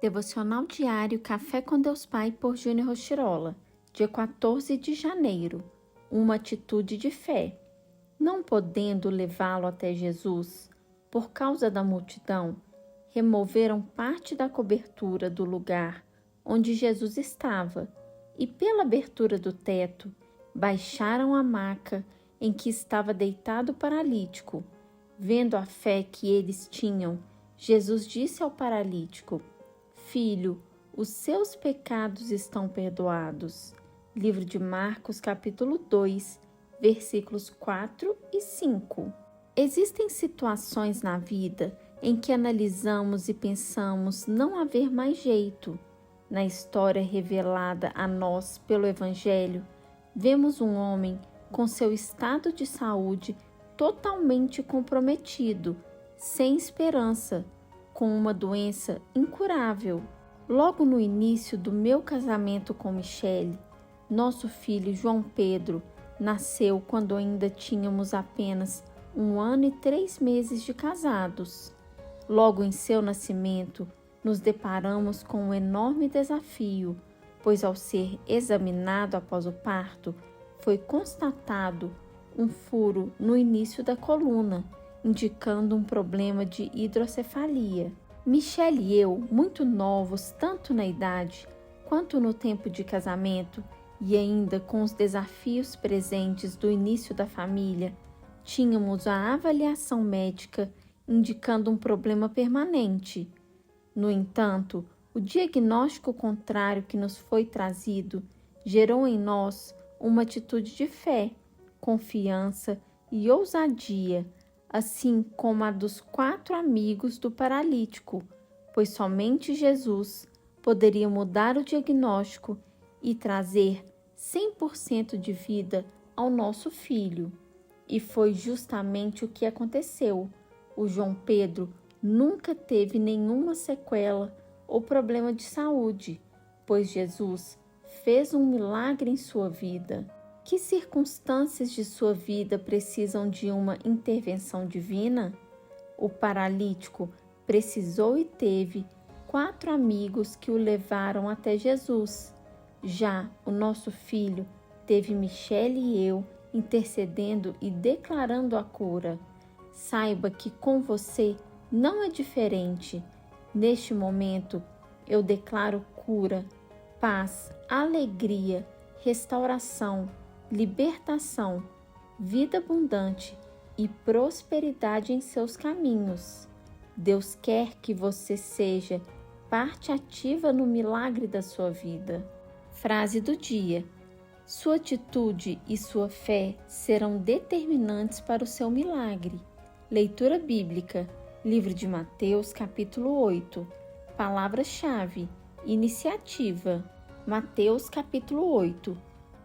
Devocional diário Café com Deus Pai por Júnior Rochirola, dia 14 de janeiro. Uma atitude de fé. Não podendo levá-lo até Jesus, por causa da multidão, removeram parte da cobertura do lugar onde Jesus estava e, pela abertura do teto, baixaram a maca em que estava deitado o paralítico. Vendo a fé que eles tinham, Jesus disse ao paralítico: Filho, os seus pecados estão perdoados. Livro de Marcos, capítulo 2, versículos 4 e 5. Existem situações na vida em que analisamos e pensamos não haver mais jeito. Na história revelada a nós pelo Evangelho, vemos um homem com seu estado de saúde totalmente comprometido, sem esperança, com uma doença incurável. Logo no início do meu casamento com Michele, nosso filho João Pedro nasceu quando ainda tínhamos apenas 1 ano e 3 meses de casados. Logo em seu nascimento, nos deparamos com um enorme desafio, pois ao ser examinado após o parto, foi constatado um furo no início da coluna, indicando um problema de hidrocefalia. Michele e eu, muito novos tanto na idade quanto no tempo de casamento e ainda com os desafios presentes do início da família, tínhamos a avaliação médica indicando um problema permanente. No entanto, o diagnóstico contrário que nos foi trazido gerou em nós uma atitude de fé, confiança e ousadia, assim como a dos 4 amigos do paralítico, pois somente Jesus poderia mudar o diagnóstico e trazer 100% de vida ao nosso filho. E foi justamente o que aconteceu. O João Pedro nunca teve nenhuma sequela ou problema de saúde, pois Jesus fez um milagre em sua vida. Que circunstâncias de sua vida precisam de uma intervenção divina? O paralítico precisou e teve 4 amigos que o levaram até Jesus. Já o nosso filho teve Michele e eu intercedendo e declarando a cura. Saiba que com você não é diferente. Neste momento, eu declaro cura, paz, alegria, restauração, libertação, vida abundante e prosperidade em seus caminhos. Deus quer que você seja parte ativa no milagre da sua vida. Frase do dia: sua atitude e sua fé serão determinantes para o seu milagre. Leitura bíblica, livro de Mateus, capítulo 8. Palavra-chave: iniciativa. Mateus, capítulo 8.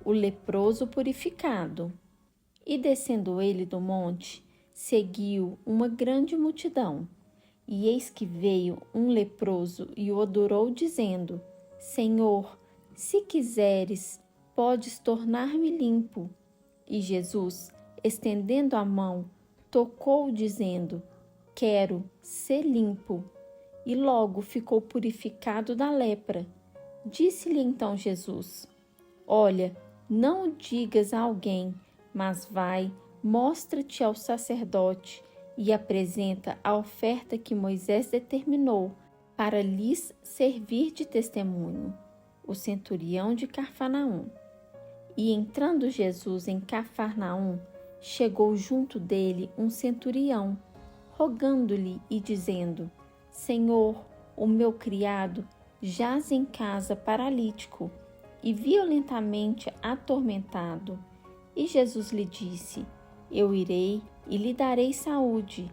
O leproso purificado. E descendo ele do monte, seguiu uma grande multidão. E eis que veio um leproso e o adorou, dizendo: Senhor, se quiseres, podes tornar-me limpo. E Jesus, estendendo a mão, tocou, dizendo: Quero ser limpo. E logo ficou purificado da lepra. Disse-lhe então Jesus: Olha, não o digas a alguém, mas vai, mostra-te ao sacerdote e apresenta a oferta que Moisés determinou para lhes servir de testemunho. O centurião de Cafarnaum. E entrando Jesus em Cafarnaum, chegou junto dele um centurião, rogando-lhe e dizendo: Senhor, o meu criado jaz em casa paralítico e violentamente atormentado. E Jesus lhe disse: Eu irei e lhe darei saúde.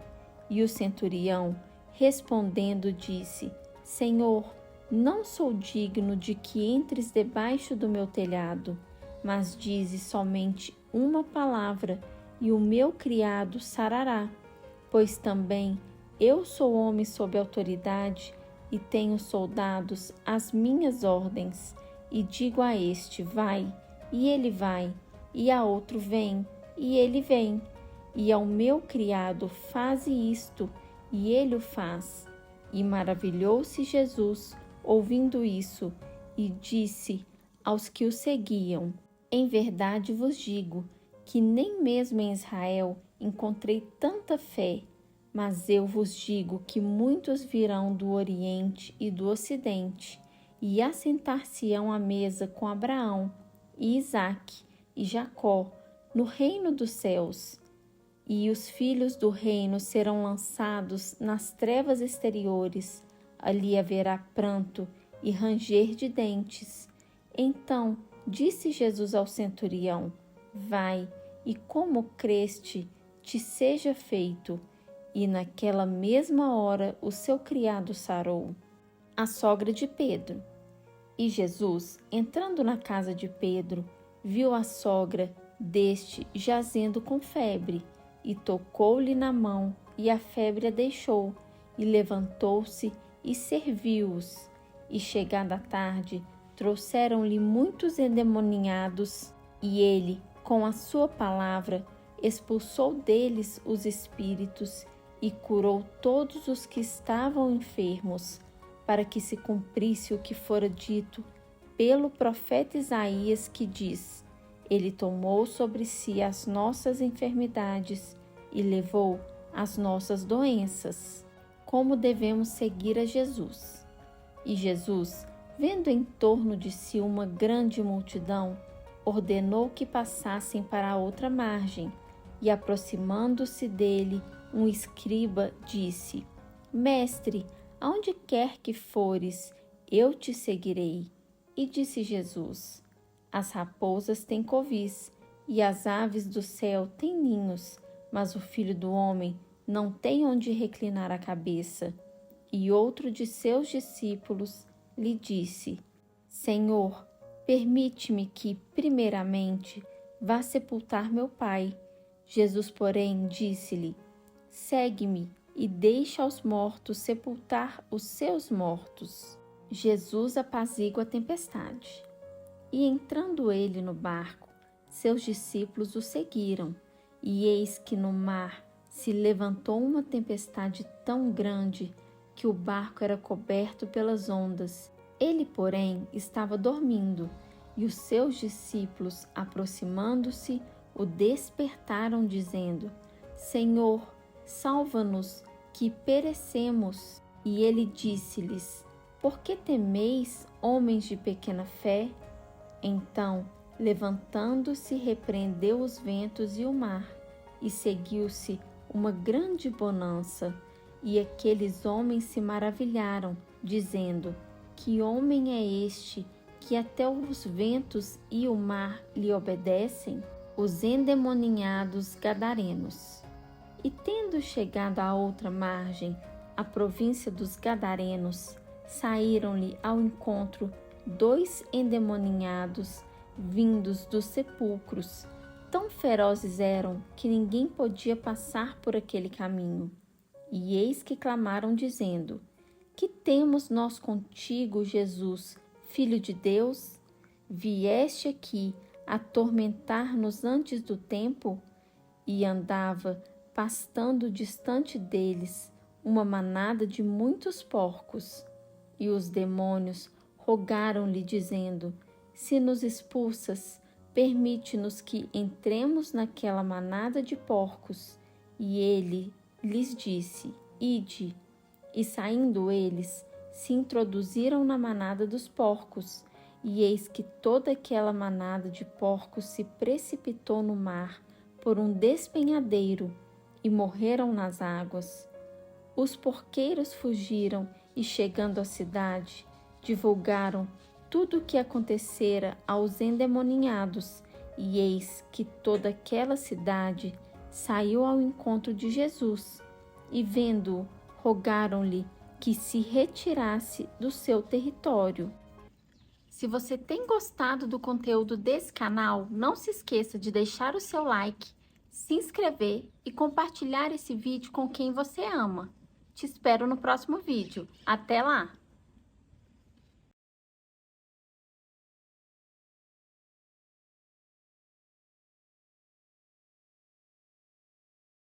E o centurião, respondendo, disse: Senhor, não sou digno de que entres debaixo do meu telhado, mas dize somente uma palavra, e o meu criado sarará. Pois também eu sou homem sob autoridade e tenho soldados às minhas ordens. E digo a este: vai, e ele vai, e a outro: vem, e ele vem. E ao meu criado: faze isto, e ele o faz. E maravilhou-se Jesus ouvindo isso, e disse aos que o seguiam: Em verdade vos digo que nem mesmo em Israel encontrei tanta fé. Mas eu vos digo que muitos virão do Oriente e do Ocidente e assentar-se-ão à mesa com Abraão, e Isaque e Jacó no reino dos céus. E os filhos do reino serão lançados nas trevas exteriores. Ali haverá pranto e ranger de dentes. Então disse Jesus ao centurião: Vai, e como creste, te seja feito. E naquela mesma hora o seu criado sarou. A sogra de Pedro. E Jesus, entrando na casa de Pedro, viu a sogra deste jazendo com febre, e tocou-lhe na mão, e a febre a deixou, e levantou-se e serviu-os. E chegada a tarde, trouxeram-lhe muitos endemoniados, e ele, com a sua palavra, expulsou deles os espíritos, e curou todos os que estavam enfermos, para que se cumprisse o que fora dito pelo profeta Isaías, que diz: Ele tomou sobre si as nossas enfermidades e levou as nossas doenças. Como devemos seguir a Jesus? E Jesus, vendo em torno de si uma grande multidão, ordenou que passassem para a outra margem, e aproximando-se dele, um escriba disse: Mestre, aonde quer que fores, eu te seguirei. E disse Jesus: As raposas têm covis, e as aves do céu têm ninhos, mas o Filho do Homem não tem onde reclinar a cabeça. E outro de seus discípulos lhe disse: Senhor, permite-me que, primeiramente, vá sepultar meu pai. Jesus, porém, disse-lhe: Segue-me e deixa aos mortos sepultar os seus mortos. Jesus apazigua a tempestade. E entrando ele no barco, seus discípulos o seguiram. E eis que no mar se levantou uma tempestade tão grande que o barco era coberto pelas ondas. Ele, porém, estava dormindo, e os seus discípulos, aproximando-se, o despertaram, dizendo: Senhor, salva-nos, que perecemos. E ele disse-lhes: Por que temeis, homens de pequena fé? Então, levantando-se, repreendeu os ventos e o mar, e seguiu-se uma grande bonança. E aqueles homens se maravilharam, dizendo: Que homem é este, que até os ventos e o mar lhe obedecem? Os endemoninhados gadarenos. E tendo chegado à outra margem, a província dos Gadarenos, saíram-lhe ao encontro 2 endemoninhados vindos dos sepulcros. Tão ferozes eram que ninguém podia passar por aquele caminho. E eis que clamaram, dizendo: Que temos nós contigo, Jesus, Filho de Deus? Vieste aqui atormentar-nos antes do tempo? E andava pastando distante deles uma manada de muitos porcos. E os demônios rogaram-lhe, dizendo: Se nos expulsas, permite-nos que entremos naquela manada de porcos. E ele lhes disse: Ide. E saindo eles, se introduziram na manada dos porcos. E eis que toda aquela manada de porcos se precipitou no mar por um despenhadeiro, e morreram nas águas. Os porqueiros fugiram e, chegando à cidade, divulgaram tudo o que acontecera aos endemoninhados, e eis que toda aquela cidade saiu ao encontro de Jesus, e vendo-o, rogaram-lhe que se retirasse do seu território. Se você tem gostado do conteúdo desse canal, não se esqueça de deixar o seu like, se inscrever e compartilhar esse vídeo com quem você ama. Te espero no próximo vídeo. Até lá!